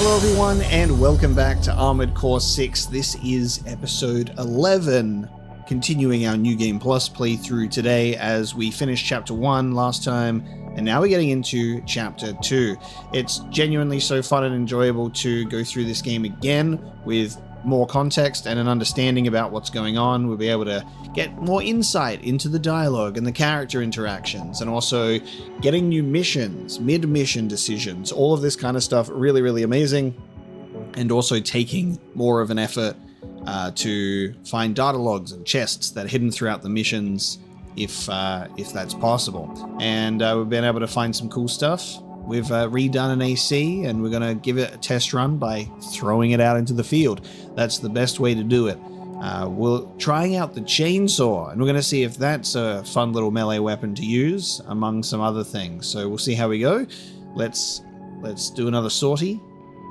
Hello everyone and welcome back to Armored Core 6. This is episode 11, continuing our New Game Plus playthrough today as we finished chapter 1 last time, and now we're getting into chapter 2. It's genuinely so fun and enjoyable to go through this game again with more context and an understanding about what's going on. We'll be able to get more insight into the dialogue and the character interactions, and also getting new missions, mid-mission decisions, all of this kind of stuff. Really, really amazing. And also taking more of an effort to find data logs and chests that are hidden throughout the missions, if that's possible. And we've been able to find some cool stuff. We've redone an AC, and we're going to give it a test run by throwing it out into the field. That's the best way to do it. We're trying out the chainsaw, and we're going to see if that's a fun little melee weapon to use, among some other things. So we'll see how we go. Let's do another sortie.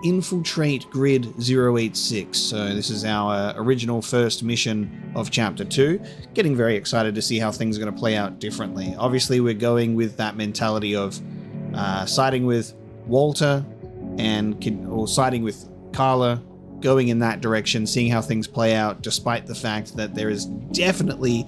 Infiltrate Grid 086. So this is our original first mission of Chapter 2. Getting very excited to see how things are going to play out differently. Obviously, we're going with that mentality of siding with Walter or siding with Carla, going in that direction, seeing how things play out, despite the fact that there is definitely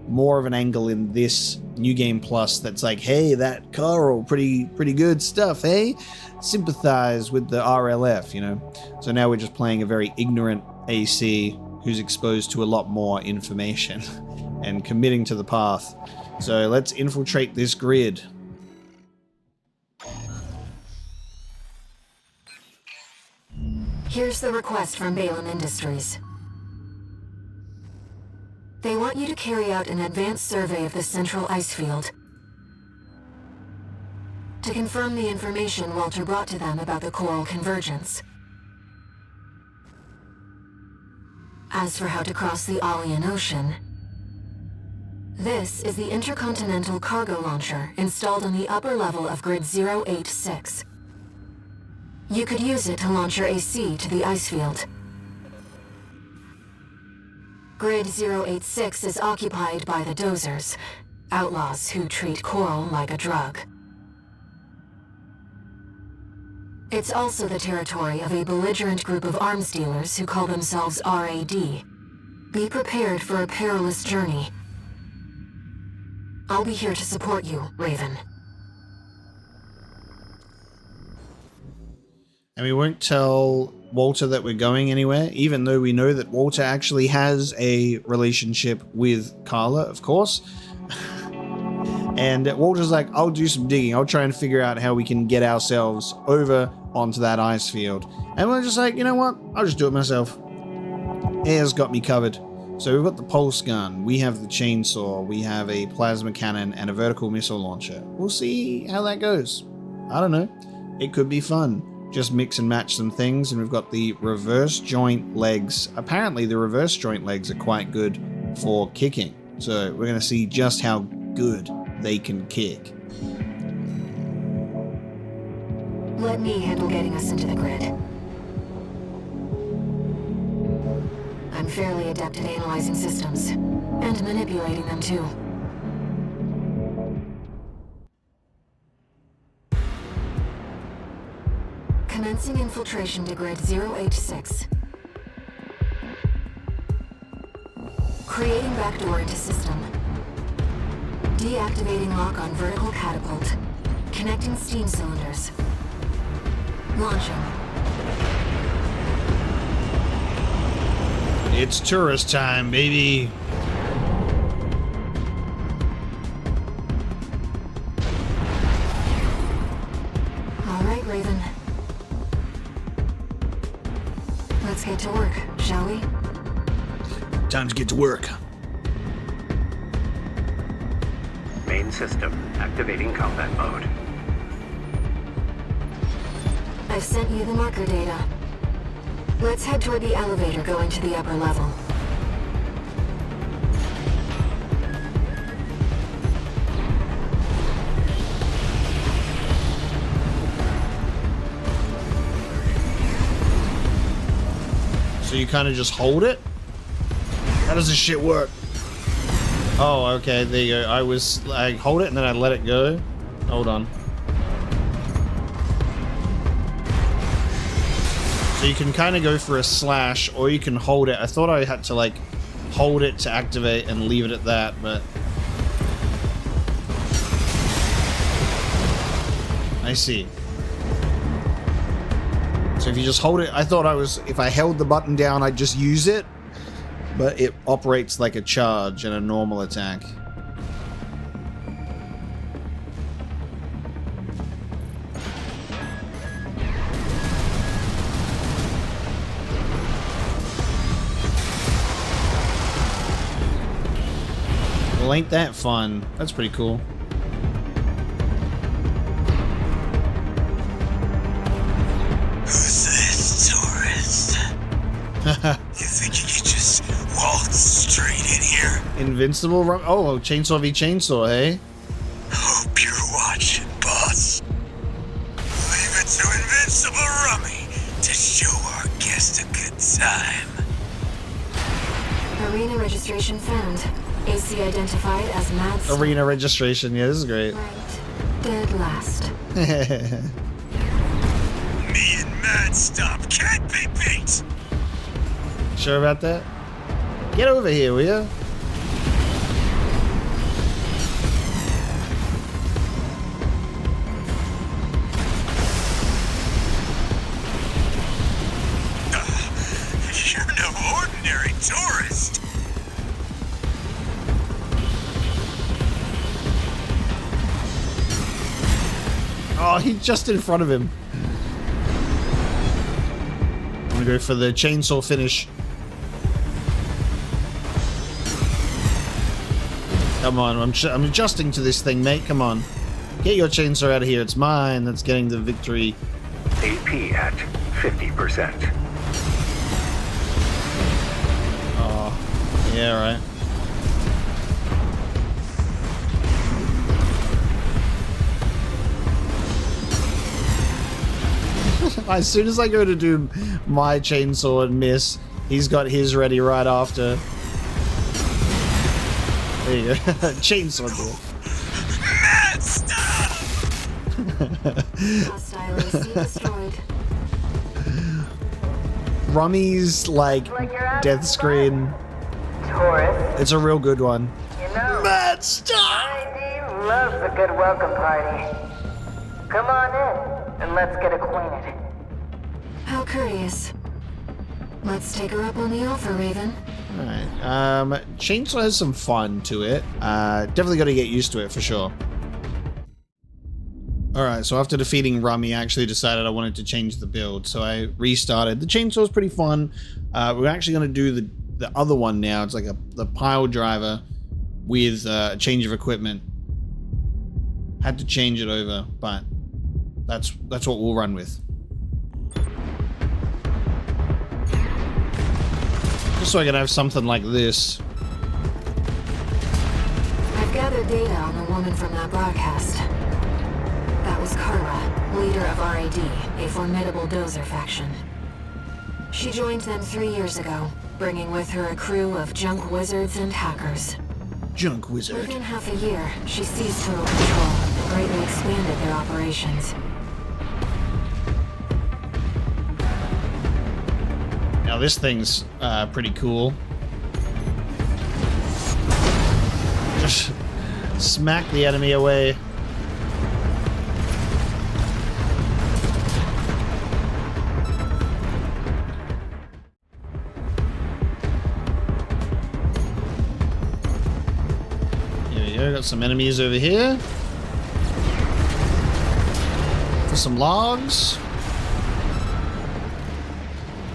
more of an angle in this New Game Plus that's like, hey, that Carl, pretty good stuff, hey? Sympathize with the RLF, you know? So now we're just playing a very ignorant AC who's exposed to a lot more information and committing to the path. So let's infiltrate this grid. Here's the request from Balaam Industries. They want you to carry out an advanced survey of the central ice field to confirm the information Walter brought to them about the coral convergence. As for how to cross the Aeolian Ocean, this is the intercontinental cargo launcher installed on the upper level of Grid 086. You could use it to launch your AC to the ice field. Grid 086 is occupied by the Dozers, outlaws who treat coral like a drug. It's also the territory of a belligerent group of arms dealers who call themselves RAD. Be prepared for a perilous journey. I'll be here to support you, Raven. And we won't tell Walter that we're going anywhere, even though we know that Walter actually has a relationship with Carla, of course. And Walter's like, I'll do some digging. I'll try and figure out how we can get ourselves over onto that ice field. And we're just like, you know what? I'll just do it myself. Air's got me covered. So we've got the pulse gun, we have the chainsaw, we have a plasma cannon, and a vertical missile launcher. We'll see how that goes. I don't know. It could be fun. Just mix and match some things, and we've got the reverse joint legs. Apparently the reverse joint legs are quite good for kicking. So we're going to see just how good they can kick. Let me handle getting us into the grid. I'm fairly adept at analyzing systems, and manipulating them too. Commencing infiltration to Grid 086. Creating backdoor into system. Deactivating lock on vertical catapult. Connecting steam cylinders. Launching. It's tourist time, baby. All right, Raven. Let's get to work, shall we? Time to get to work. Main system activating combat mode. I've sent you the marker data. Let's head toward the elevator going to the upper level. So you kind of just hold it? How does this shit work? Oh, okay, there you go. I hold it and then I let it go. Hold on. So you can kind of go for a slash, or you can hold it. I thought I had to like hold it to activate and leave it at that, but I see. So if you just hold it, I thought if I held the button down, I'd just use it, but it operates like a charge and a normal attack. Well, ain't that fun? That's pretty cool. Who's this tourist? You think you could just waltz straight in here? Invincible Rum? Oh, Chainsaw v Chainsaw, hey? Hope you're watching, boss. Leave it to Invincible Rummy to show our guest a good time. Arena registration found. AC identified as Mad Stop. Arena registration, yeah, this is great. Right. Dead last. Me and Mad Stop can't be beat. Sure about that? Get over here, will ya? You're no ordinary tourist. Oh, he's just in front of him. I'm gonna go for the chainsaw finish. Come on, I'm adjusting to this thing, mate. Come on. Get your chainsaw out of here. It's mine. That's getting the victory. AP at 50%. Oh, yeah, right. As soon as I go to do my chainsaw and miss, he's got his ready right after. There you go. Chainsaw duel. Mad Stop! Hostile AC destroyed. Rummy's like death screen. Tourist, It's a real good one. you know, Mad Stop! ID loves a good welcome party. Come on in, and let's get acquainted. How curious. Let's take her up on the offer, Raven. Alright, Chainsaw has some fun to it. Definitely got to get used to it for sure. Alright, so after defeating Rummy, I actually decided I wanted to change the build, so I restarted. The chainsaw is pretty fun. We're actually going to do the other one now. It's like the pile driver with a change of equipment. Had to change it over, but that's what we'll run with. Just so I can have something like this. I've gathered data on the woman from that broadcast. That was Carla, leader of RAD, a formidable dozer faction. She joined them 3 years ago, bringing with her a crew of junk wizards and hackers. Junk wizard. Within half a year, she seized total control and greatly expanded their operations. Now this thing's pretty cool. Just smack the enemy away. Here we go, got some enemies over here. For some logs.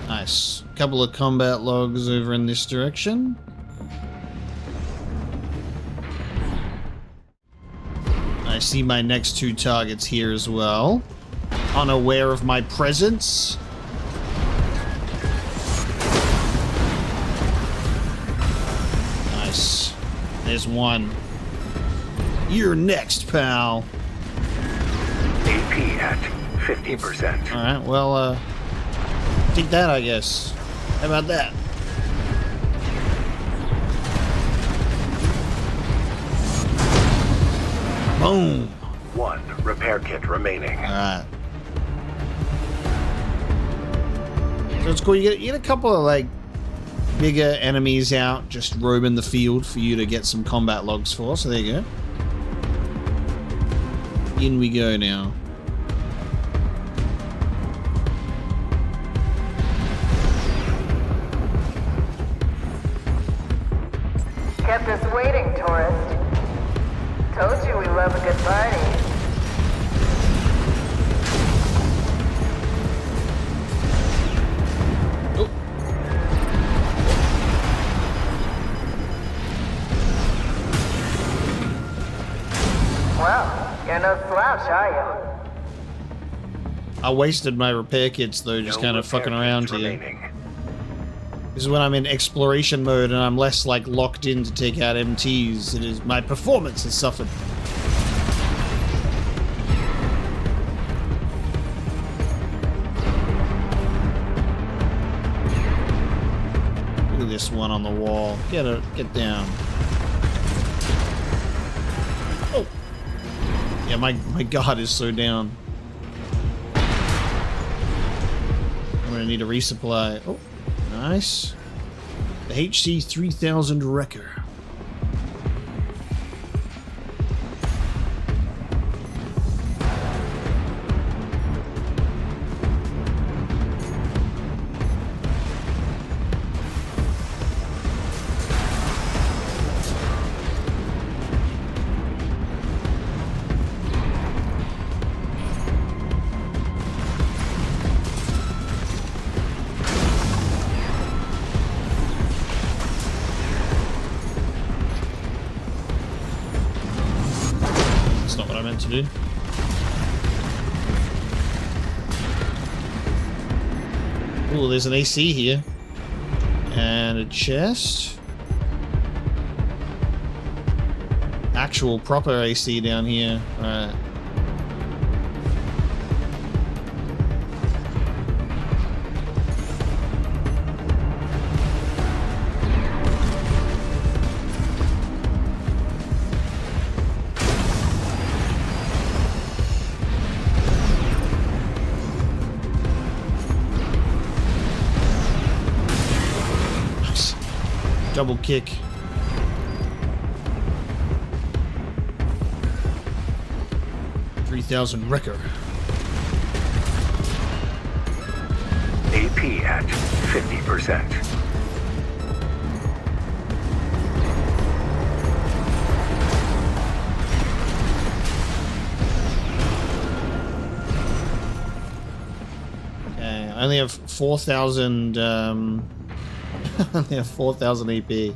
Nice. Couple of combat logs over in this direction. I see my next two targets here as well. Unaware of my presence. Nice. There's one. You're next, pal. AP at 50%. Alright, well, take that, I guess. How about that? Boom! 1 repair kit remaining. Alright. So it's cool. You get a couple of like bigger enemies out just roaming the field for you to get some combat logs for. So there you go. In we go now. Kept us waiting, tourist. Told you we love a good party. Oh. Well, you're no slouch, are you? I wasted my repair kits though, just kind of fucking around here. remaining. This is when I'm in exploration mode and I'm less like locked in to take out MTs. It is my performance has suffered. Look at this one on the wall. Get down. Oh, yeah, my guard is so down. I'm gonna need a resupply. Oh. Nice. The HC 3000 Wrecker. To do. Ooh, there's an AC here. And a chest. Actual proper AC down here. Alright. Double kick. $3,000 Wrecker. AP at 50%. Okay, I only have 4,000 I only have 4,000 AP. Is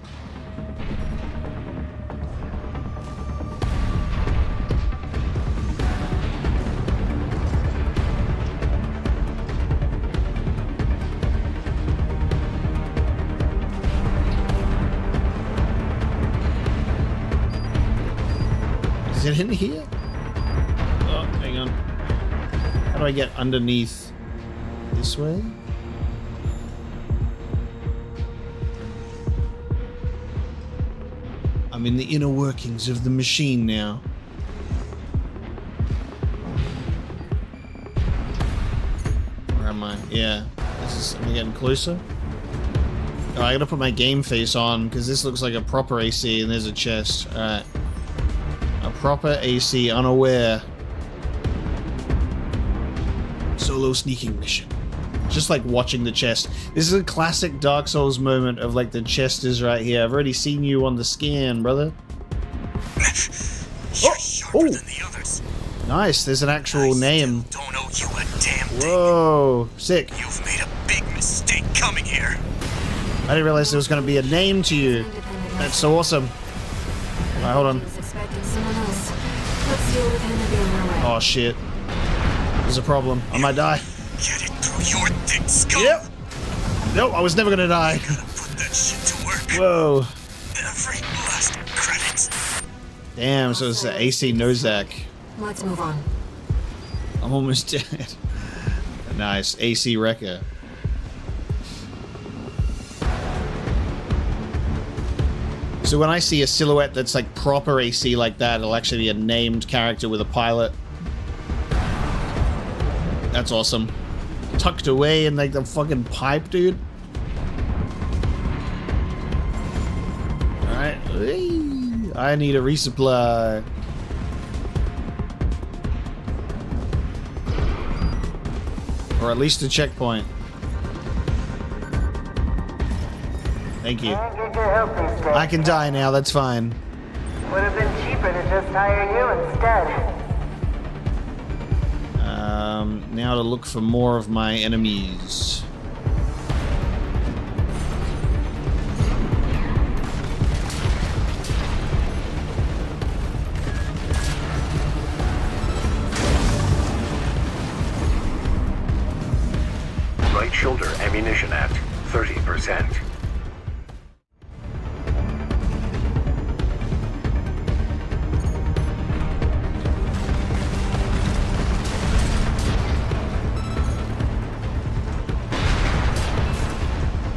it in here? Oh, hang on. How do I get underneath? This way? I'm in the inner workings of the machine now. Where am I? Yeah. Am I getting closer? Oh, I gotta put my game face on because this looks like a proper AC and there's a chest. Alright. A proper AC, unaware. Solo sneaking mission. Just like watching the chest. This is a classic Dark Souls moment of like the chest is right here. I've already seen you on the scan, brother. You're sharper than the others. Nice, there's an actual name. Don't owe you a damn thing. Whoa, sick. You've made a big mistake coming here. I didn't realize there was going to be a name to you. That's so awesome. Alright, hold on. Oh shit. There's a problem. I might die. Get it through your thick skull. Yep. Nope, I was never gonna die. Gotta put that shit to work. Whoa. Every last credit. Damn, so it's the AC Nozak. Let's move on. I'm almost dead. Nice. AC Wrecker. So when I see a silhouette that's like proper AC like that, it'll actually be a named character with a pilot. That's awesome. tucked away in like the fucking pipe, dude. Alright. I need a resupply. Or at least a checkpoint. Thank you. Can't get your help these days. I can die now, that's fine. Would have been cheaper to just hire you instead. Now to look for more of my enemies. Right shoulder ammunition at 30%.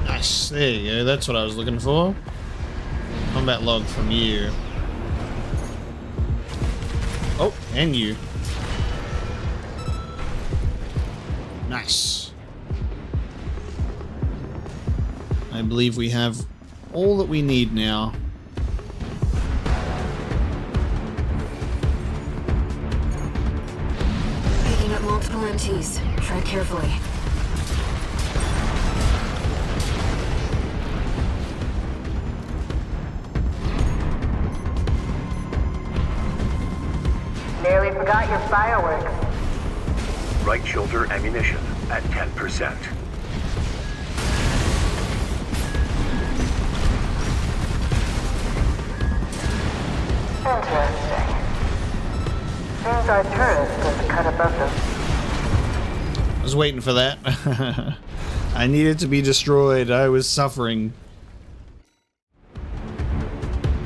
Nice, there you go, that's what I was looking for. Combat log from you. Oh, and you. Nice. I believe we have all that we need now. Picking up multiple MTs. Tread carefully. Nearly forgot your fireworks. Right shoulder ammunition at 10%. Interesting. Seems our turret is cut above them. I was waiting for that. I needed to be destroyed. I was suffering.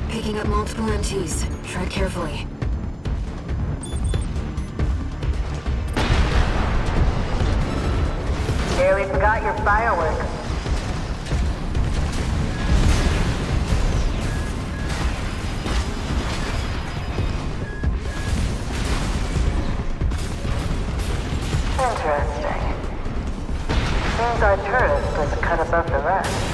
Picking up multiple MTs. Tread carefully. Nearly forgot your fireworks. Interesting. Seems our turret was cut above the rest.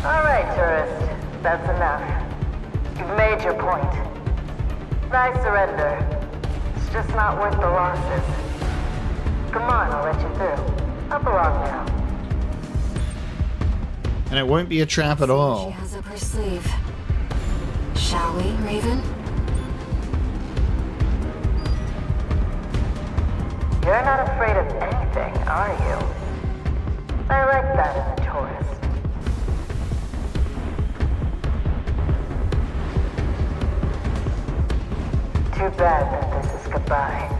Alright, tourist. That's enough. You've made your point. I surrender. It's just not worth the losses. Come on, I'll let you through. Up along now. And it won't be a trap at She all. has up her sleeve. Shall we, Raven? You're not afraid of anything, are you? I like that in a tourist. Too bad that this is goodbye.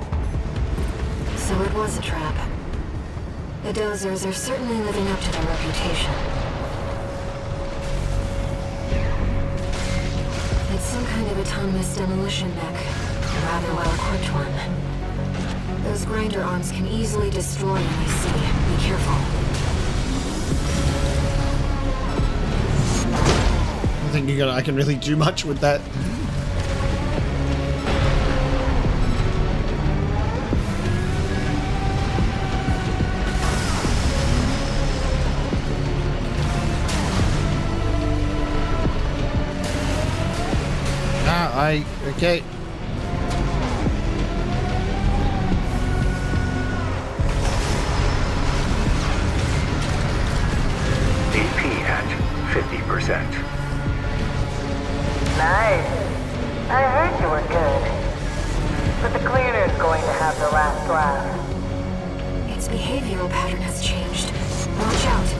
So it was a trap. The Dozers are certainly living up to their reputation. It's some kind of autonomous demolition mech. A rather well-equipped one. Those grinder arms can easily destroy what they see. Be careful. I don't think I can really do much with that. Okay. AP at 50%. Nice. I heard you were good. But the cleaner's going to have the last laugh. Its behavioral pattern has changed. Watch out.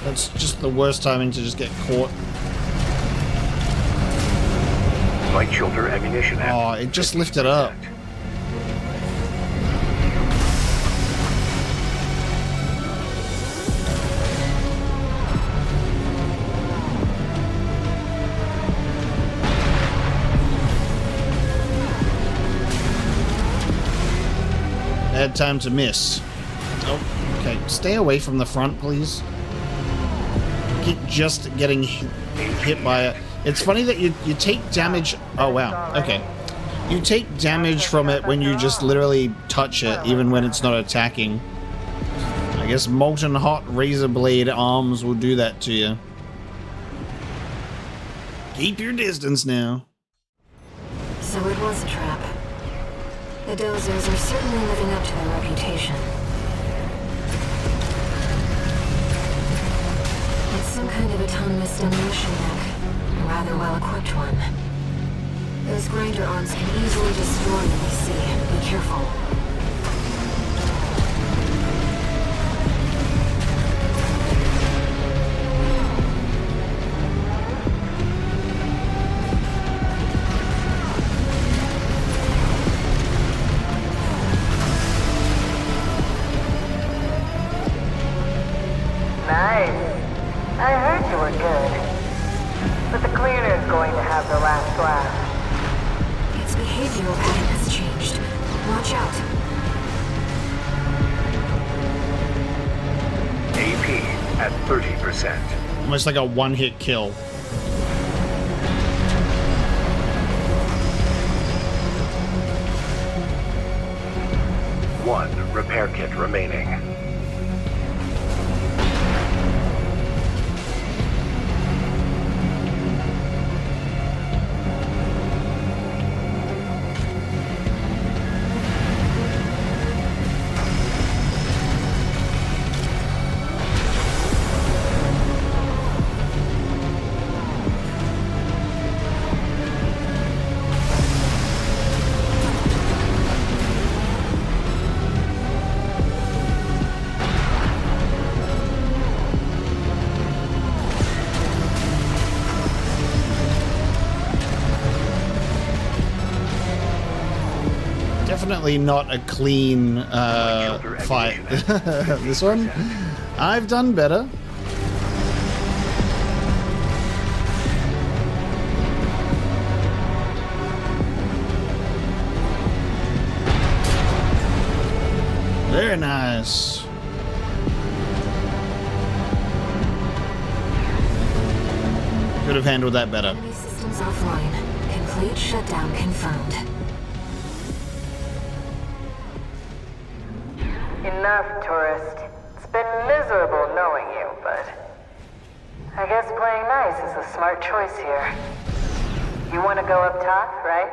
That's just the worst timing to just get caught. Right shoulder ammunition at Oh, it just lifted up. 50%. Bad time to miss. Oh, okay. Stay away from the front, please. Keep just getting hit by it. It's funny that you take damage. Oh, wow. Okay. You take damage from it when you just literally touch it, even when it's not attacking. I guess molten hot razor blade arms will do that to you. Keep your distance now. So it was a trap. The Dozers are certainly living up to their reputation. It's some kind of autonomous demolition mech. A rather well-equipped one. Those grinder arms can easily destroy what they see. Be careful. Nice. I heard you were good. But the cleaner's going to have the last laugh. Its behavioral pattern has changed. Watch out. AP at 30%. Almost like a one-hit kill. One repair kit remaining. Definitely not a clean fight. This one, I've done better. Very nice. Could have handled that better. Enemy systems offline. Complete shutdown confirmed. Enough, tourist. It's been miserable knowing you, but I guess playing nice is a smart choice here. You want to go up top, right?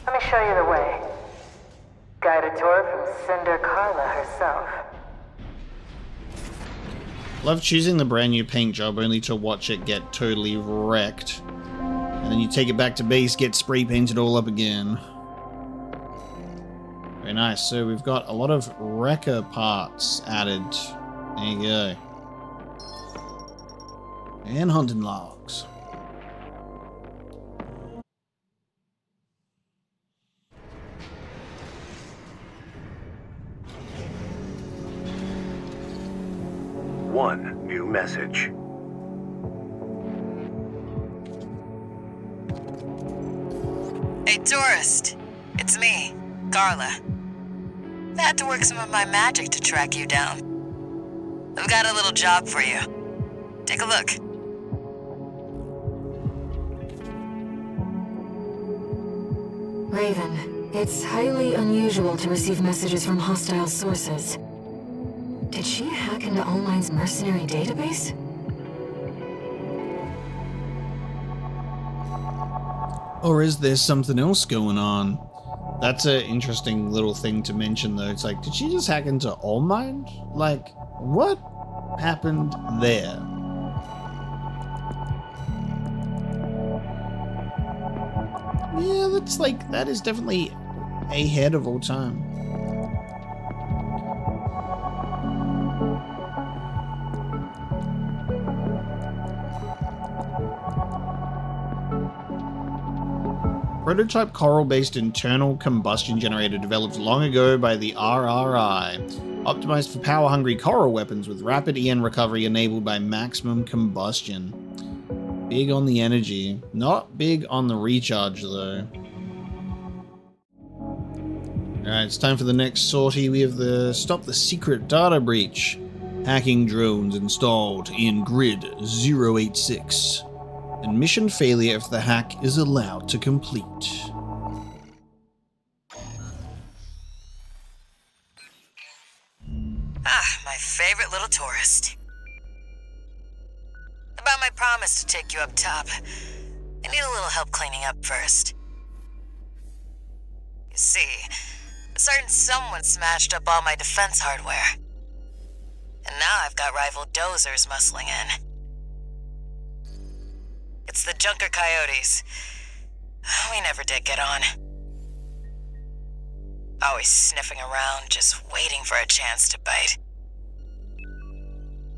Let me show you the way. Guided tour from Cinder Carla herself. Love choosing the brand new paint job only to watch it get totally wrecked. And then you take it back to base, get spray painted all up again. Very nice. So we've got a lot of wrecker parts added. There you go. And hunting logs. One new message. Hey, tourist. It's me, Carla. I had to work some of my magic to track you down. I've got a little job for you. Take a look. Raven, it's highly unusual to receive messages from hostile sources. Did she hack into Allmine's mercenary database? Or is there something else going on? That's an interesting little thing to mention, though. It's like, did she just hack into Allmine? Like, what happened there? Yeah, that's like, that is definitely ahead of all time. Prototype coral-based internal combustion generator developed long ago by the RRI. Optimized for power-hungry coral weapons with rapid EN recovery enabled by maximum combustion. Big on the energy. Not big on the recharge, though. Alright, it's time for the next sortie. We have the stop the secret data breach. Hacking drones installed in grid 086. And mission failure if the hack is allowed to complete. Ah, my favorite little tourist. About my promise to take you up top. I need a little help cleaning up first. You see, a certain someone smashed up all my defense hardware. And now I've got rival dozers muscling in. It's the Junker Coyotes. We never did get on. Always sniffing around, just waiting for a chance to bite.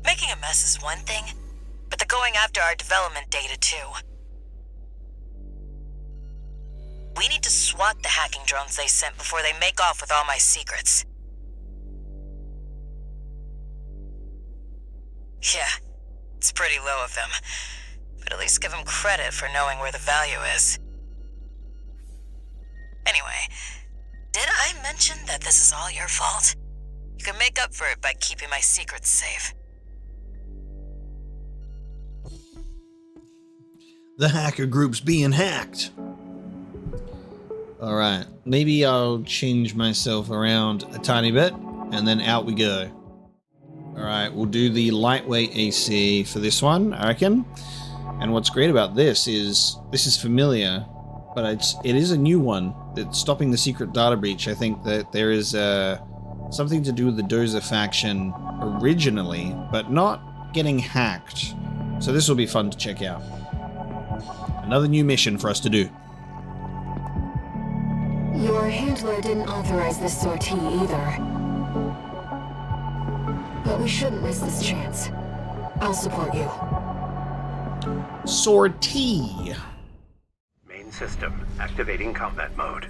Making a mess is one thing, but they're going after our development data too. We need to swat the hacking drones they sent before they make off with all my secrets. Yeah, it's pretty low of them, but at least give them credit for knowing where the value is. Anyway, did I mention that this is all your fault? You can make up for it by keeping my secrets safe. The hacker group's being hacked. Alright, maybe I'll change myself around a tiny bit, and then out we go. Alright, we'll do the lightweight AC for this one, I reckon. And what's great about this is familiar, but it is a new one. That's stopping the secret data breach. I think that there is something to do with the Dozer faction originally, but not getting hacked. So this will be fun to check out. Another new mission for us to do. Your handler didn't authorize this sortie either. But we shouldn't miss this chance. I'll support you. Sortie. Main system activating combat mode.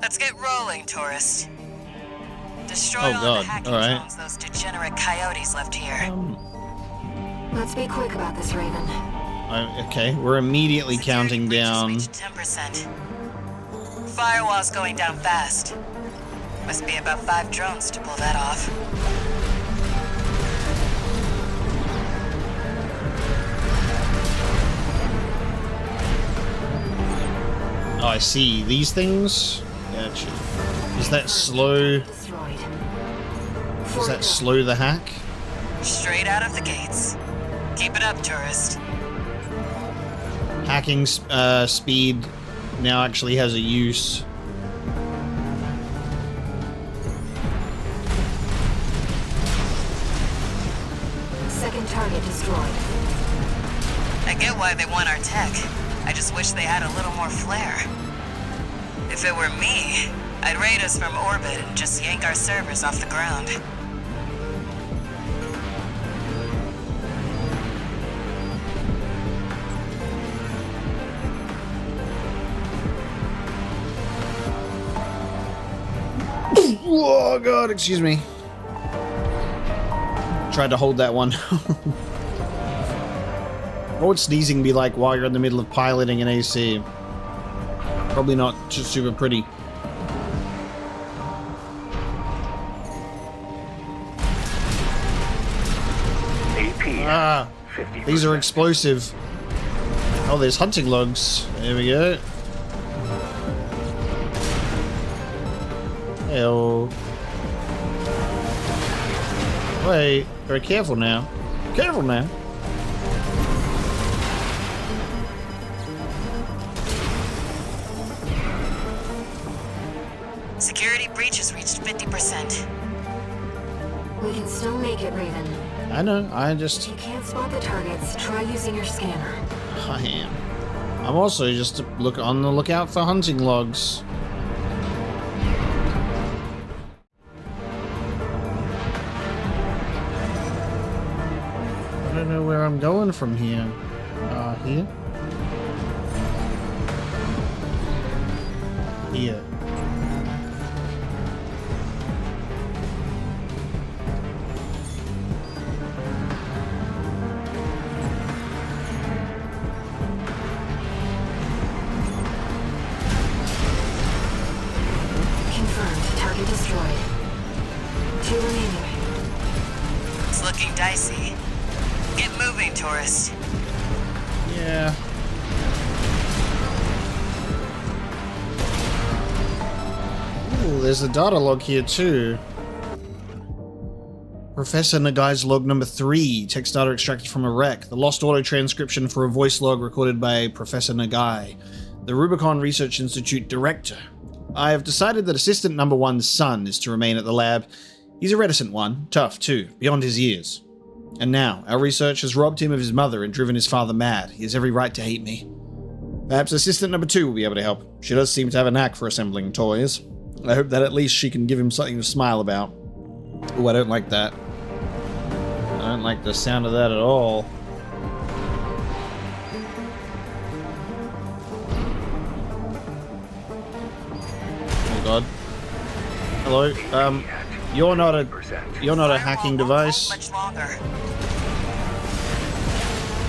Let's get rolling, tourist. Destroy Oh all God, the hacking alright. drones those degenerate coyotes left here. Let's be quick about this, Raven. Okay, we're immediately Security counting breaches down. reached 10%. Firewall's going down fast. Must be about 5 drones to pull that off. Oh, I see. These things? Gotcha. Does that slow... Destroyed. Does that slow the hack? Straight out of the gates. Keep it up, tourist. Hacking speed now actually has a use. Second target destroyed. I get why they want our tech. I just wish they had a little more flair. If it were me, I'd raid us from orbit and just yank our servers off the ground. Oh God, excuse me. Tried to hold that one. What would sneezing be like while you're in the middle of piloting an AC? Probably not just super pretty. AP. Ah, 50%. these are explosive. Oh, there's hunting logs. There we go. Hell. Wait, very careful now. Careful now. Security breach has reached 50%. We can still make it, Raven. I know, If you can't spot the targets, try using your scanner. I am. I'm also just on the lookout for hunting logs. I don't know where I'm going from here. Here? Here. there's a data log here too. Professor Nagai's log number 3, text data extracted from a wreck. The lost auto transcription for a voice log recorded by Professor Nagai, the Rubicon Research Institute director. I have decided that assistant number 1's son is to remain at the lab. He's a reticent one, tough too, beyond his years. And now, our research has robbed him of his mother and driven his father mad. He has every right to hate me. Perhaps assistant number 2 will be able to help. She does seem to have a knack for assembling toys. I hope that at least she can give him something to smile about. Oh, I don't like that. I don't like the sound of that at all. Oh god. Hello. You're not a hacking device. Much longer.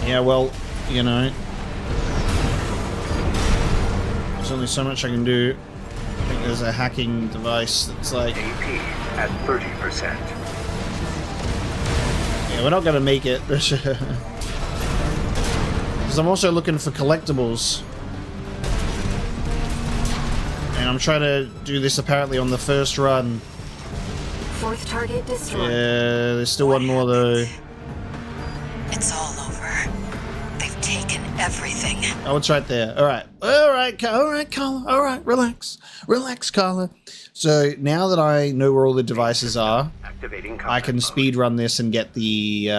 Yeah, well, you know. There's only so much I can do. I think there's a hacking device that's like AP at 30%. Yeah, we're not gonna make it. Because I'm also looking for collectibles. And I'm trying to do this apparently on the first run. 4th target destroyed. Yeah, there's still one more though. It's all over. They've taken everything. Oh, it's right there. Alright, Carla. Alright, relax. Relax, Carla. So now that I know where all the devices are, Activating I can speed run this and get the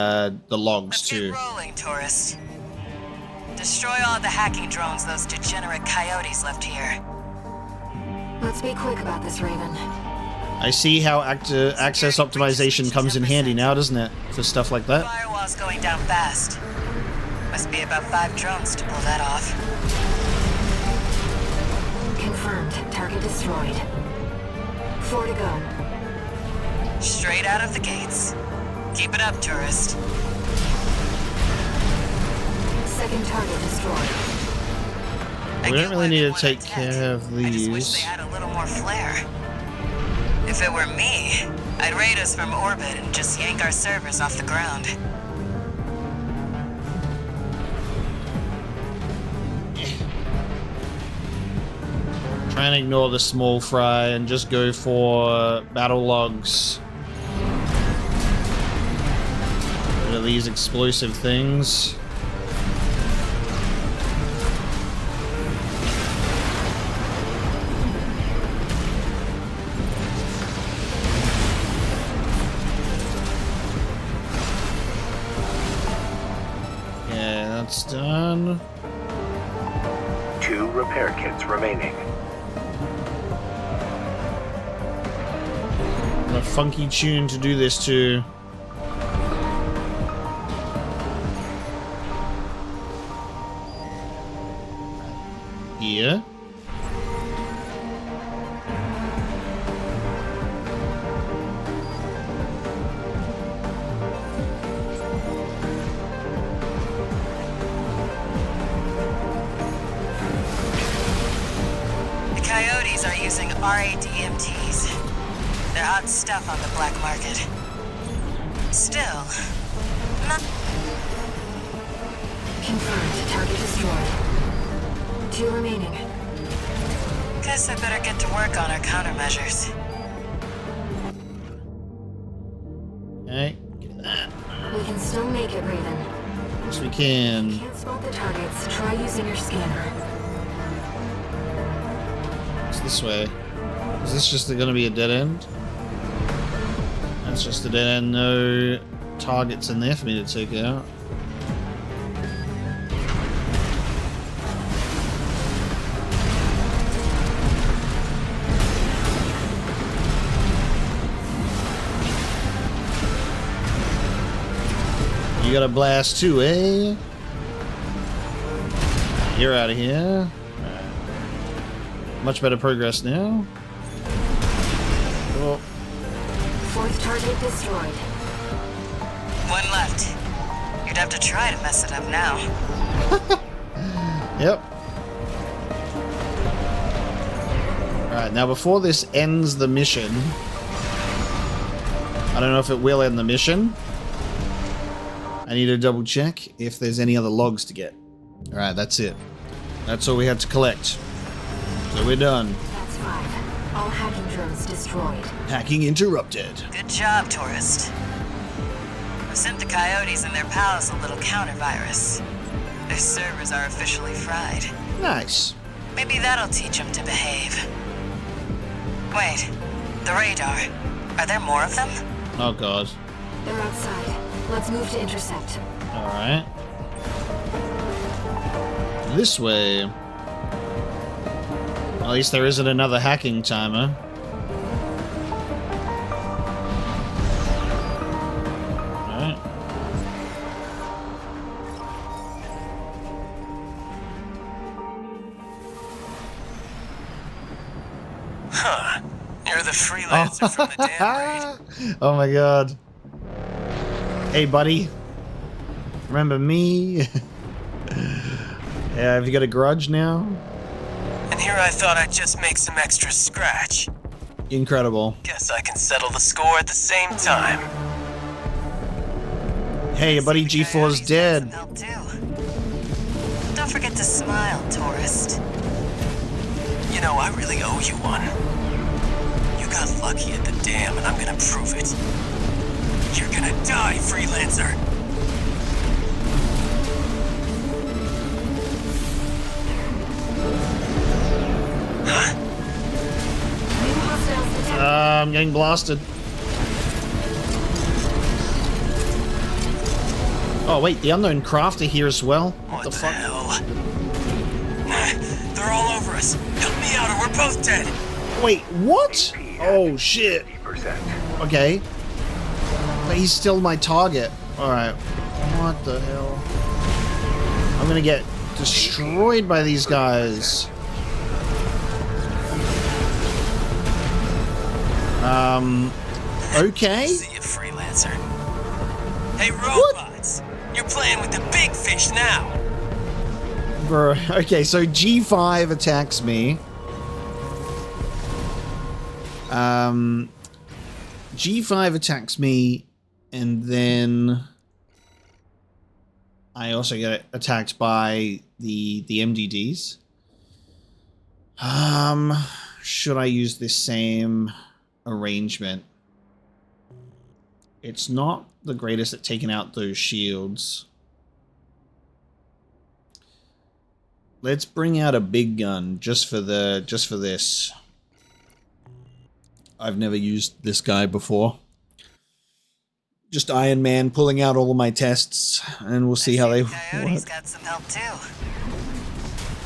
logs Let's too. get rolling, tourist. Destroy all the hacking drones those degenerate coyotes left here. Let's be quick about this, Raven. I see how access optimization comes in handy now, doesn't it? For stuff like that. Firewall's going down fast. Must be about 5 drones to pull that off. Confirmed. Target destroyed. 4 to go. Straight out of the gates. Keep it up, tourist. 2nd target destroyed. I We get don't really why need they to want take tent. care of I just wish these. they had a little more flair. If it were me, I'd raid us from orbit and just yank our servers off the ground. Try and ignore the small fry and just go for battle logs. What are these explosive things? Yeah, that's done. 2 repair kits remaining. A funky tune to do this to. Here. The coyotes are using RADMTs. They're hot stuff on the black market. Still, not... Confirmed. Target destroyed. 2 remaining. Guess I better get to work on our countermeasures. Okay, get that. We can still make it, Raven. Yes, we can. Can't spot the targets. Try using your scanner. It's this way. Is this just gonna be a dead end? That's just a dead end. No targets in there for me to take out. You got a blast too, eh? You're out of here. Much better progress now. Cool. 4th target destroyed. 1 left. You'd have to try to mess it up now. Yep. Alright, now before this ends the mission, I don't know if it will end the mission. I need to double check if there's any other logs to get. Alright, that's it. That's all we had to collect. So we're done. That's 5. All hacking drones destroyed. Hacking interrupted. Good job, tourist. I've sent the coyotes and their pals a little counter-virus. Their servers are officially fried. Nice. Maybe that'll teach them to behave. Wait, the radar. Are there more of them? Oh god. They're outside. Let's move to intercept. Alright. This way. At least there isn't another hacking timer. Alright. Huh. You're the freelancer from the damn raid. Oh my god. Hey buddy. Remember me? Yeah, have you got a grudge now? And here I thought I'd just make some extra scratch. Incredible. Guess I can settle the score at the same time. Hey, your buddy G4's dead. Help too. Don't forget to smile, tourist. You know, I really owe you one. You got lucky at the dam, and I'm gonna prove it. You're gonna die, freelancer. Huh? New hostiles detected. I'm getting blasted. Oh wait, the unknown crafter here as well? What the fuck? hell? They're all over us. Help me out or we're both dead. Wait, what? Oh shit. 50%. Okay. But he's still my target. Alright. What the hell? I'm gonna get destroyed by these guys. Okay. See you, freelancer. Hey, robots. You're playing with the big fish now. Bro, okay, so G5 attacks me. G5 attacks me, and then I also get attacked by the MDDs. Should I use this same arrangement? It's not the greatest at taking out those shields. Let's bring out a big gun just for this. I've never used this guy before. Just Iron Man pulling out all of my tests, and we'll see how they Coyote's work. got some help too.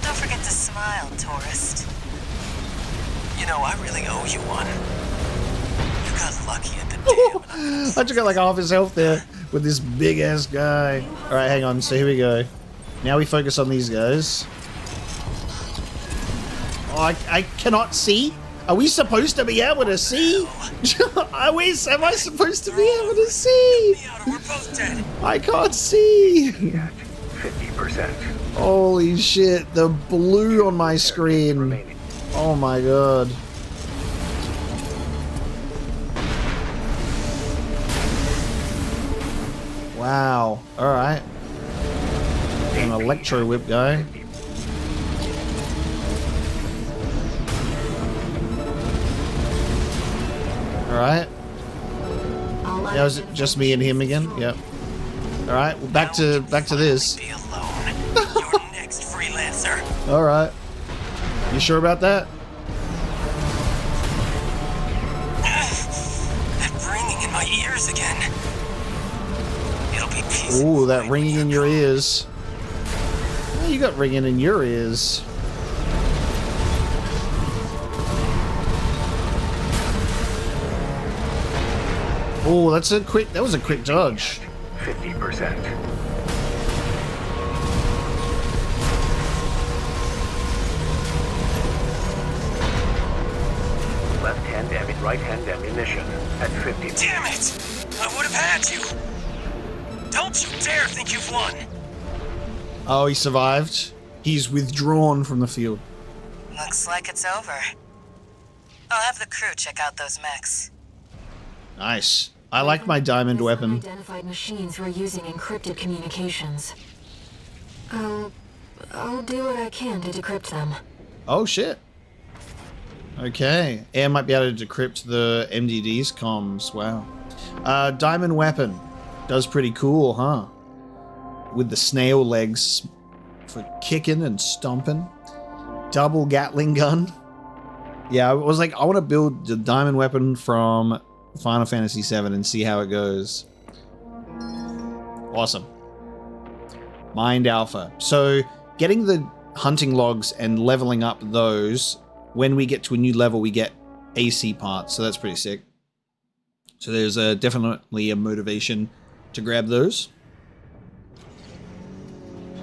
Don't forget to smile, tourist. You know, I really owe you one. You got lucky at the dam. I took out like half his health there with this big ass guy. Alright, hang on, so here we go. Now we focus on these guys. Oh, I cannot see? Are we supposed to be able to see? Am I supposed to be able to see? Help me out or we're both dead. I can't see. 50%. Holy shit, the blue on my screen. Remaining. Oh my god. Wow. Alright. An electro whip guy. Alright. Now is it just me and him again? Yep. Alright, well back to this. Be alone. You're next, freelancer. Alright. You sure about that? That ringing in my ears again. It'll be peaceful. Ooh, that ringing in your ears. Oh, you got ringing in your ears. Oh, that was a quick dodge. 50%. Left hand and right hand ammunition at 50. Damn it! I would have had you. Don't you dare think you've won. Oh, he survived. He's withdrawn from the field. Looks like it's over. I'll have the crew check out those mechs. Nice. I like my diamond These weapon. unidentified machines were using encrypted communications. I'll do what I can to decrypt them. Oh shit. Okay. Air might be able to decrypt the MDD's comms. Wow. Diamond weapon. Does pretty cool, huh? With the snail legs for kicking and stomping. Double Gatling gun. Yeah, I was like, I want to build the diamond weapon from Final Fantasy VII and see how it goes. Awesome. Mind Alpha. So, getting the hunting logs and leveling up those, when we get to a new level, we get AC parts, so that's pretty sick. So there's definitely a motivation to grab those.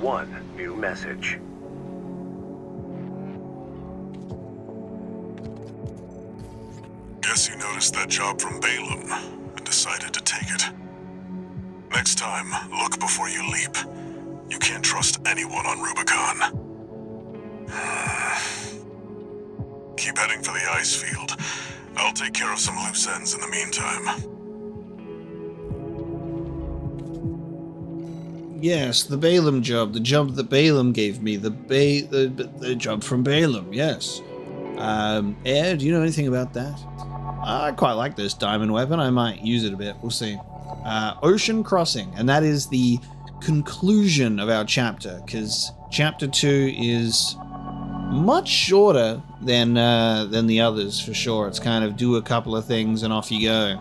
One new message. Guess you noticed that job from Balaam and decided to take it. Next time, look before you leap. You can't trust anyone on Rubicon. Keep heading for the ice field. I'll take care of some loose ends in the meantime. Yes, the Balaam job. The job that Balaam gave me. The job from Balaam, yes. Air, do you know anything about that? I quite like this diamond weapon. I might use it a bit. We'll see. Ocean Crossing. And that is the conclusion of our chapter, because chapter 2 is much shorter than the others, for sure. It's kind of do a couple of things and off you go.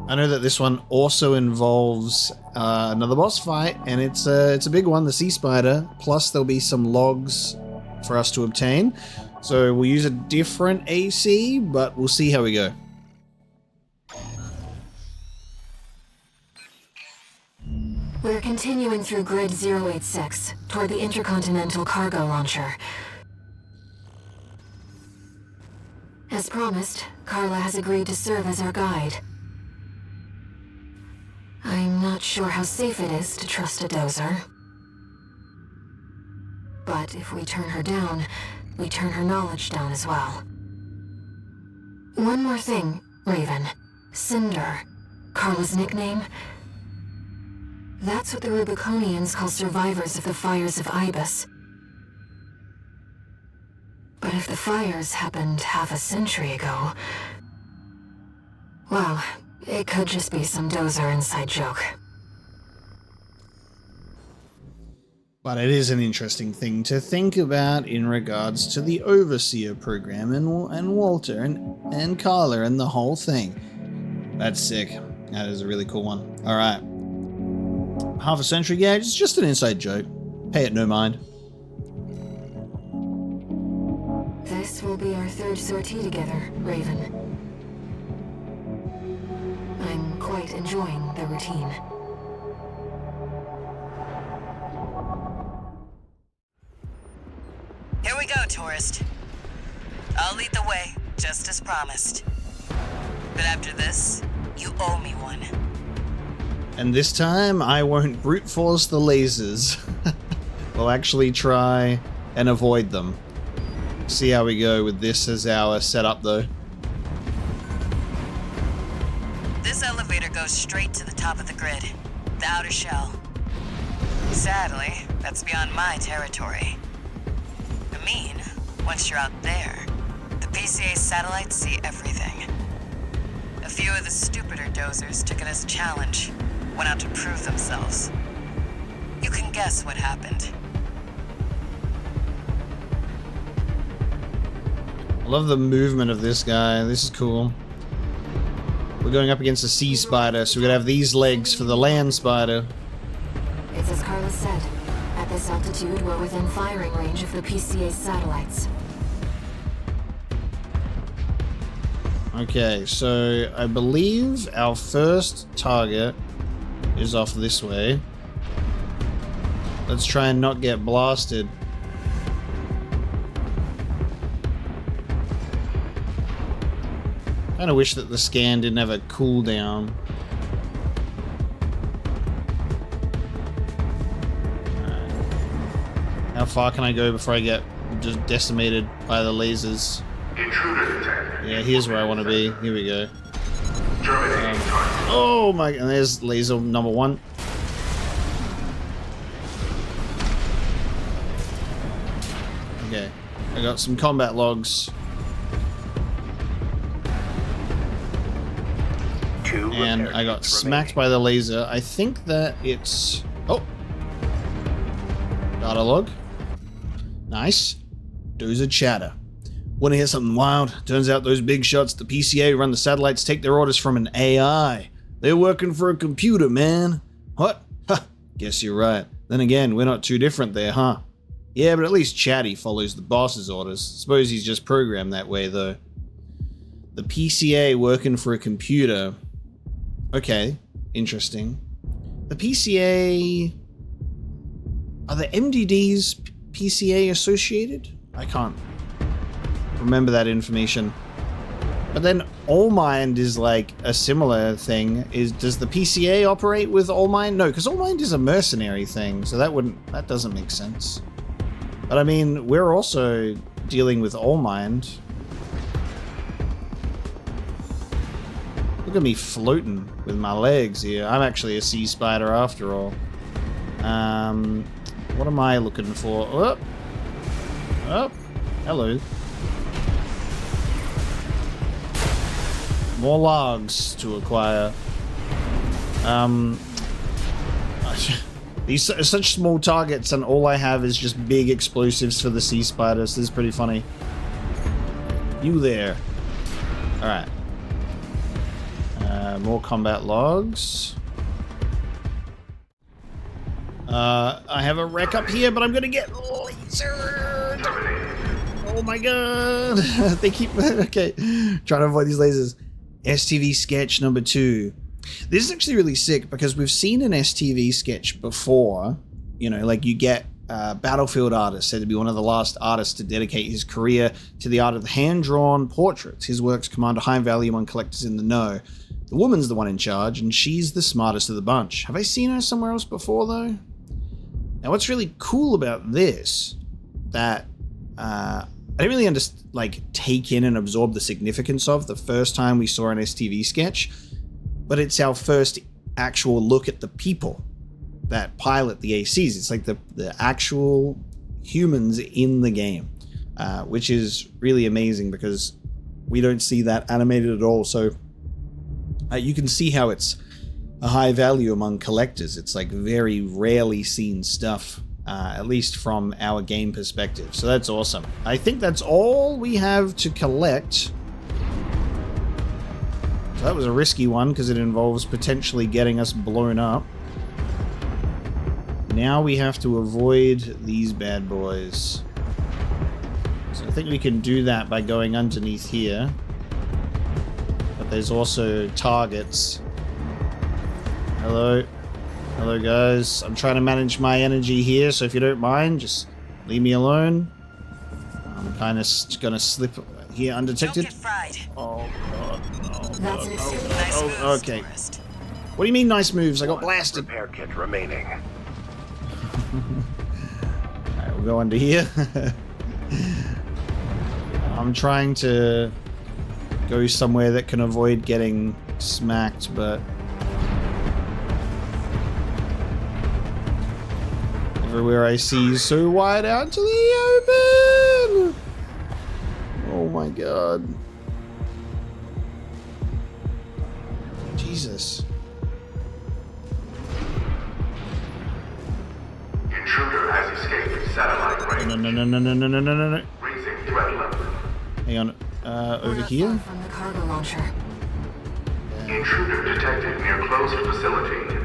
I know that this one also involves another boss fight, and it's a big one, the Sea Spider, plus there'll be some logs for us to obtain. So we'll use a different AC, but we'll see how we go. We're continuing through Grid 086, toward the Intercontinental Cargo Launcher. As promised, Carla has agreed to serve as our guide. I'm not sure how safe it is to trust a dozer. But if we turn her down, we turn her knowledge down as well. One more thing, Raven. Cinder, Carla's nickname. That's what the Rubiconians call survivors of the fires of Ibis. But if the fires happened half a century ago... well, it could just be some dozer inside joke. But it is an interesting thing to think about in regards to the Overseer program and Walter and Carla and the whole thing. That's sick. That is a really cool one. All right. Half a century? Yeah, it's just an inside joke. Pay it no mind. This will be our third sortie together, Raven. I'm quite enjoying the routine. Here we go, tourist. I'll lead the way, just as promised. But after this, you owe me one. And this time, I won't brute force the lasers. We'll actually try and avoid them. See how we go with this as our setup, though. This elevator goes straight to the top of the grid, the outer shell. Sadly, that's beyond my territory. I mean, once you're out there, the PCA satellites see everything. A few of the stupider dozers took it as a challenge, went out to prove themselves. You can guess what happened. I love the movement of this guy. This is cool. We're going up against a sea spider, so we're gonna have these legs for the land spider. It's as Carla said. At this altitude, we're within firing range of the PCA's satellites. Okay, so I believe our first target is off this way. Let's try and not get blasted. I kinda wish that the scan didn't have a cooldown. How far can I go before I get just decimated by the lasers? Intruder detected. Yeah, here's where I want to be. Here we go. Terminating target. Oh my, and there's laser number 1. Okay, I got some combat logs. and I got smacked by the laser. I think that it's... Oh! Data log. Nice. Dozer chatter. Want to hear something wild? Turns out those big shots, the PCA run the satellites, take their orders from an AI. They're working for a computer, man. What? Ha! Guess you're right. Then again, we're not too different there, huh? Yeah, but at least Chatty follows the boss's orders. Suppose he's just programmed that way, though. The PCA working for a computer. Okay, interesting. The PCA... Are the MDDs PCA associated? I can't remember that information. But then Allmind is like a similar thing. Does the PCA operate with Allmind? No, because Allmind is a mercenary thing, so that doesn't make sense. But I mean, we're also dealing with Allmind. Look at me floating with my legs here. I'm actually a sea spider after all. What am I looking for? Oh, oh, hello. More logs to acquire. These are such small targets, and all I have is just big explosives for the sea spiders. This is pretty funny. You there. Alright. More combat logs. I have a wreck up here, but I'm gonna get lasered. Oh my god. They keep... Okay. Trying to avoid these lasers. STV sketch number 2. This is actually really sick because we've seen an STV sketch before. You know, like you get a Battlefield artist said to be one of the last artists to dedicate his career to the art of hand-drawn portraits. His works command a high value among collectors in the know. The woman's the one in charge, and she's the smartest of the bunch. Have I seen her somewhere else before, though? Now, what's really cool about this, that I didn't really take in and absorb the significance of the first time we saw an STV sketch, but it's our first actual look at the people that pilot the ACs. It's like the actual humans in the game, which is really amazing because we don't see that animated at all. So you can see how it's a high value among collectors. It's like very rarely seen stuff, at least from our game perspective. So that's awesome. I think that's all we have to collect. So that was a risky one because it involves potentially getting us blown up. Now we have to avoid these bad boys. So I think we can do that by going underneath here. But there's also targets. Hello. Hello, guys. I'm trying to manage my energy here, so if you don't mind, just leave me alone. I'm kind of gonna slip here undetected. Don't get fried. Oh, God. That's an extremely Nice Oh, moves, okay. tourist. What do you mean, nice moves? I got blasted. Repair kit remaining. Alright, we'll go under here. I'm trying to go somewhere that can avoid getting smacked, but everywhere I see is so wide out to the open. Oh my god. Jesus. Intruder has escaped satellite range. No. Raising threat level. Hang on. We're Over not here? far from the cargo launcher. Intruder detected near closed facility.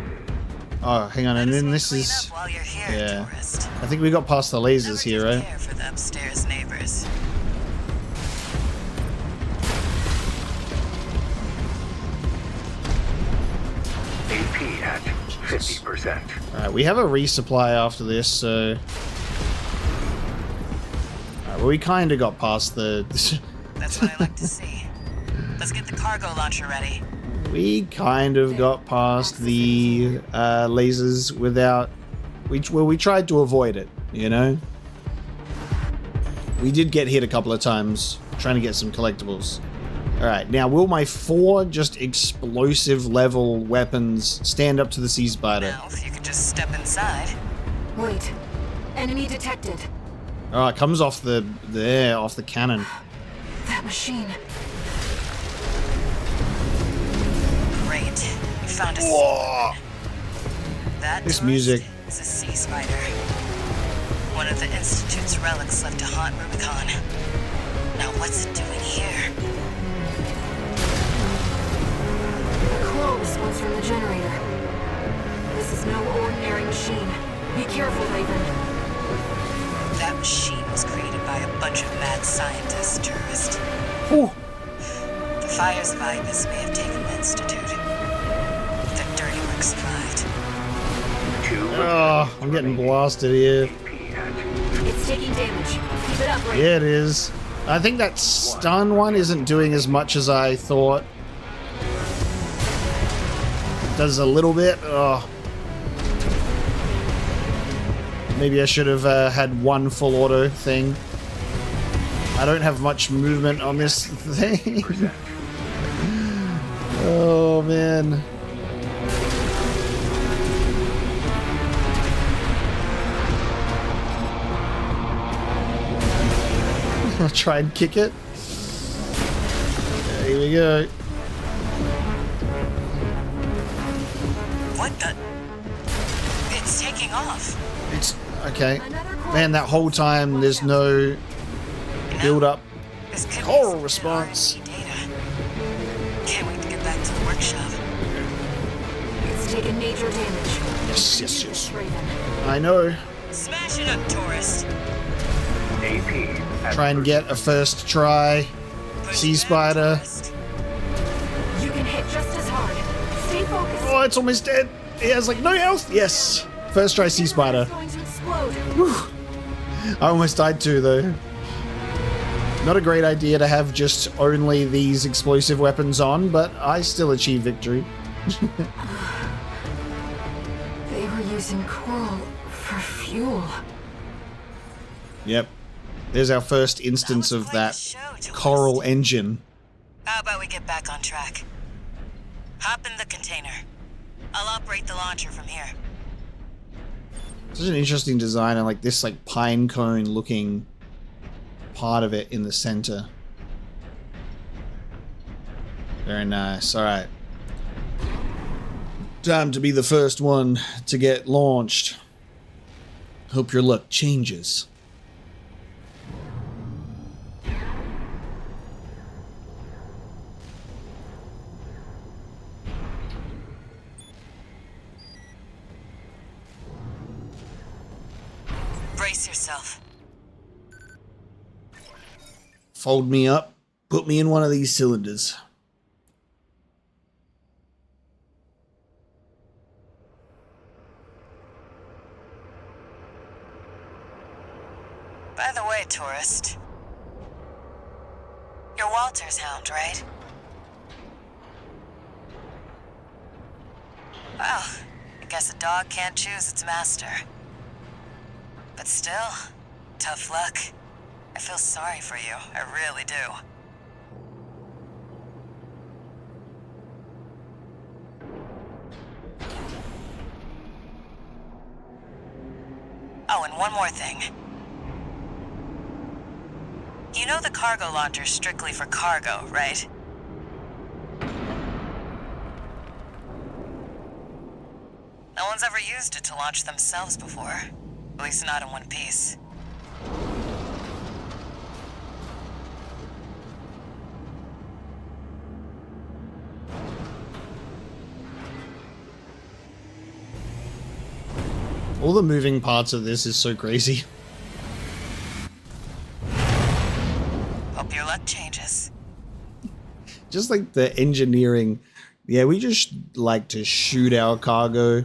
Oh, hang on, and then this Clean is... up while you're here, Yeah. tourist. I think we got past the lasers here, Never right? did care for the upstairs neighbors. AP at 50%. Alright, we have a resupply after this, so... Alright, well, we kind of got past the... That's what I like to see. Let's get the cargo launcher ready. We kind of got past the lasers without... we tried to avoid it, you know? We did get hit a couple of times trying to get some collectibles. Alright, now will my 4 just explosive level weapons stand up to the Sea Spider? Now, if you could just step inside. Wait. Enemy detected. Oh, it comes off the off the cannon. That machine. Great. found a Whoa! That This tourist music. is a sea spider. One of the Institute's relics left to haunt Rubicon. Now what's it doing here? The claw response from the generator. This is no ordinary machine. Be careful, Raven. That machine was created by a bunch of mad scientists, tourist. Whew. The fire's Vibus may have taken the Institute. Their dirty work survived. Oh, I'm getting blasted here. It's taking damage. Keep it up, Raven. Yeah, it is. I think that stun one isn't doing as much as I thought. It does a little bit. Oh. Maybe I should have had one full auto thing. I don't have much movement on this thing. Oh, man. I'll try and kick it. There we go. What the? It's taking off. It's okay. Man, that whole time there's no build up. This could be Coral some response. R&D data. Can't wait to get back to the workshop. It's taken major damage. Yes, yes, yes. Raven. I know. Smash it up, tourist. AP. at Try and get a first try. Push Sea back, spider. tourist. You can hit just as hard. Stay focused. Oh, it's almost dead. It has like no health. Yes. First try sea spider. It's going to explode. I almost died too, though. Not a great idea to have just only these explosive weapons on, but I still achieved victory. They were using coral for fuel. Yep. There's our first instance of Quite a that show, tourist. coral engine. How about we get back on track? Hop in the container. I'll operate the launcher from here. Such an interesting design, and like this like pine cone looking part of it in the center. Very nice. Alright. Time to be the first one to get launched. Hope your luck changes. Brace yourself. Fold me up. Put me in one of these cylinders. By the way, tourist. You're Walter's hound, right? Well, I guess a dog can't choose its master. But still, tough luck. I feel sorry for you. I really do. Oh, and one more thing. You know the cargo launcher's strictly for cargo, right? No one's ever used it to launch themselves before. At least not in one piece. All the moving parts of this is so crazy. Hope your luck changes. Just like the engineering. Yeah, we just like to shoot our cargo.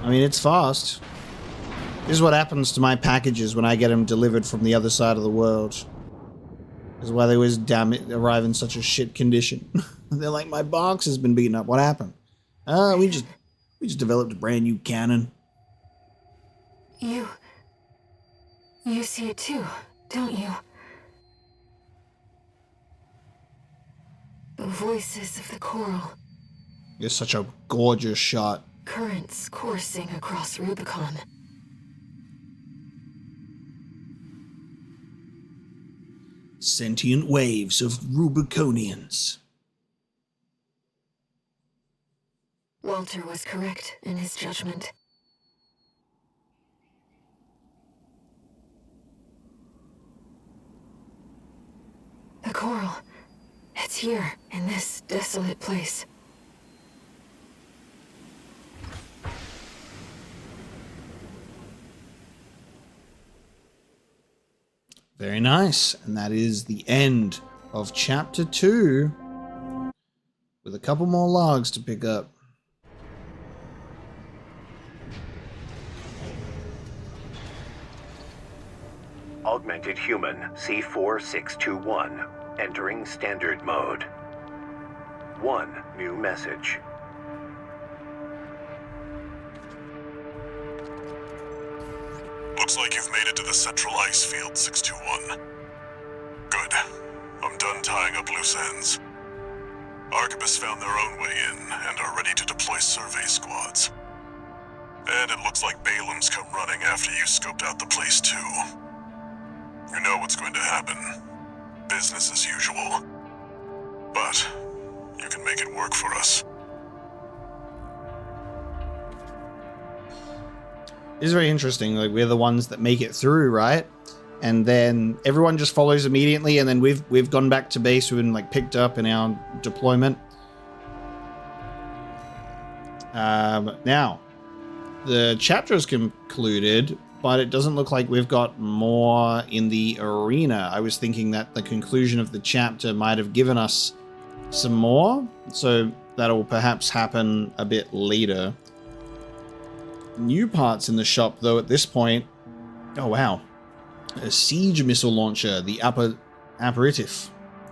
I mean, it's fast. This is what happens to my packages when I get them delivered from the other side of the world. This is why they always arrive in such a shit condition. They're like, my box has been beaten up. What happened? We just developed a brand new cannon. You see it too, don't you? The voices of the coral. It's such a gorgeous shot. Currents coursing across Rubicon. Sentient waves of Rubiconians. Walter was correct in his judgment. The coral. It's here, in this desolate place. Very nice. And that is the end of Chapter 2. With a couple more logs to pick up. Augmented Human C4621, entering standard mode. 1 new message. Looks like you've made it to the central ice field, 621. Good. I'm done tying up loose ends. Arquebus found their own way in and are ready to deploy survey squads. And it looks like Balaam's come running after you scoped out the place too. You know what's going to happen. Business as usual. But you can make it work for us. It's very interesting. Like, we're the ones that make it through, right? And then everyone just follows immediately, and then we've gone back to base. We've been like picked up in our deployment. Now, the chapter is concluded, but it doesn't look like we've got more in the arena. I was thinking that the conclusion of the chapter might have given us some more, so that'll perhaps happen a bit later. New parts in the shop, though, at this point. Oh, wow. A siege missile launcher, the aperitif.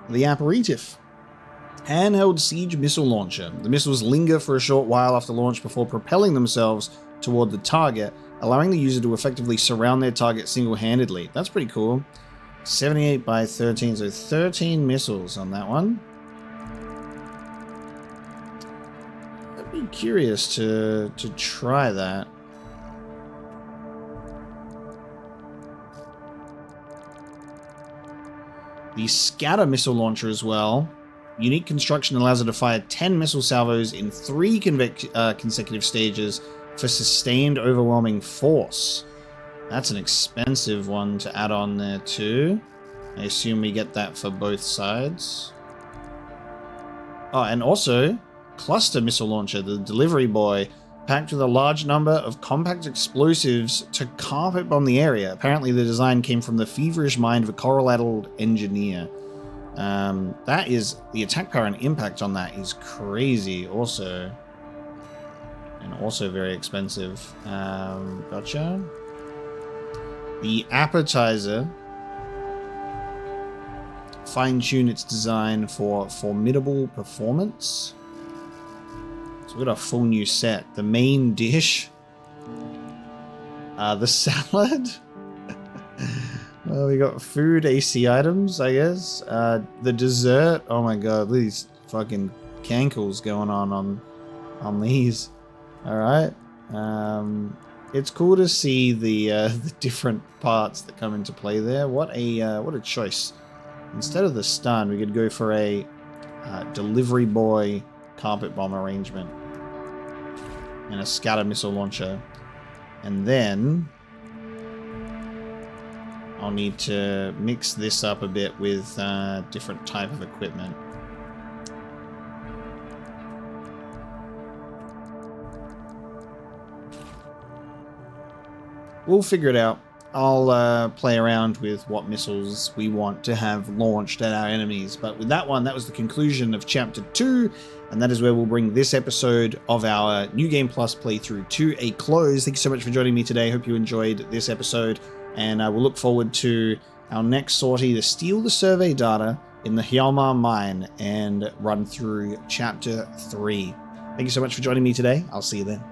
The aperitif. Handheld siege missile launcher. The missiles linger for a short while after launch before propelling themselves toward the target, allowing the user to effectively surround their target single-handedly. That's pretty cool. 78 by 13, so 13 missiles on that one. I'd be curious to try that. The scatter missile launcher as well. Unique construction allows it to fire 10 missile salvos in 3 consecutive stages for sustained overwhelming force. That's an expensive one to add on there too. I assume we get that for both sides. Oh, and also cluster missile launcher, the delivery boy, packed with a large number of compact explosives to carpet bomb the area. Apparently the design came from the feverish mind of a coral-addled engineer. That is, the attack power and impact on that is crazy also. And also very expensive. Gotcha. The appetizer. Fine-tune its design for formidable performance. So we've got a full new set. The main dish. The salad. Well, we got food, AC items, I guess. The dessert. Oh my god, these fucking cankles going on these. All right. It's cool to see the different parts that come into play there. What a choice. Instead of the stun, we could go for a delivery boy carpet bomb arrangement and a scatter missile launcher. And then I'll need to mix this up a bit with different type of equipment. We'll figure it out. I'll play around with what missiles we want to have launched at our enemies. But with that one, that was the conclusion of Chapter 2, and that is where we'll bring this episode of our New Game Plus playthrough to a close. Thank you so much for joining me today. Hope you enjoyed this episode, and we'll look forward to our next sortie to steal the survey data in the Hjalmar mine and run through Chapter 3. Thank you so much for joining me today. I'll see you then.